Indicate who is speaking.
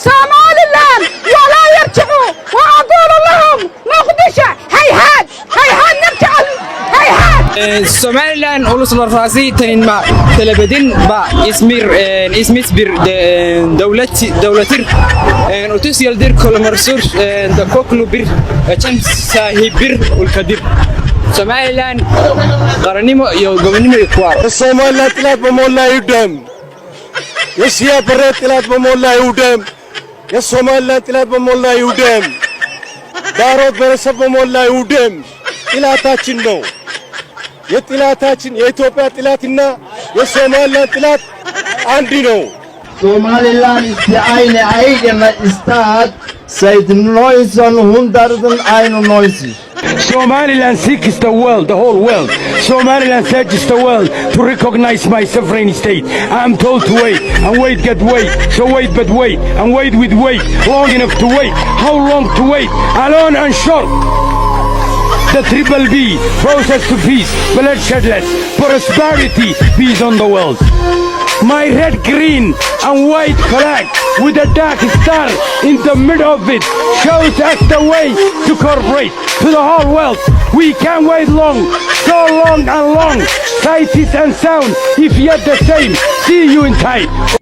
Speaker 1: صوماليلاند ولا يرجعوا، وأقول لهم مقدشة هيهات هيهات نرجع هيهات.
Speaker 2: Somaliland uluslararası tanınma talebedin İzmir bir devlettir otosyaldir kolomarsur da koklu bir açan sahip bir ülkedir. Somaliland qaranimo iyo gobonimo ikwar.
Speaker 3: Somaliland tilaat በሞላ ይውደም። የሺያ በረት tilaat በሞላ ይውደም። የሶማሊላንድ tilaat በሞላ ይውደም። ዳሮት ብሔረሰብ በሞላ ይውደም። tilaታችን ነው። የጥላታችን የኢትዮጵያ ጥላትና የሶማሊላንድ ጥላት አንድ ነው።
Speaker 4: Somaliland ist die eine eigene Staat seit 1991.
Speaker 5: Somaliland seeks the world, the whole world. Somaliland searches the world to recognize my sovereign state. I'm told to wait, and wait, get wait. So wait, but wait, and wait with wait. Long enough to wait. How long to wait? Alone and short. The triple B, process to peace, bloodshedless, prosperity, peace on the world. My red, green, and white flag with a dark star in the middle of it shows us the way to cooperate to the whole world. We can't wait long, so long and long. Sight, and sound, if yet the same. See you in time.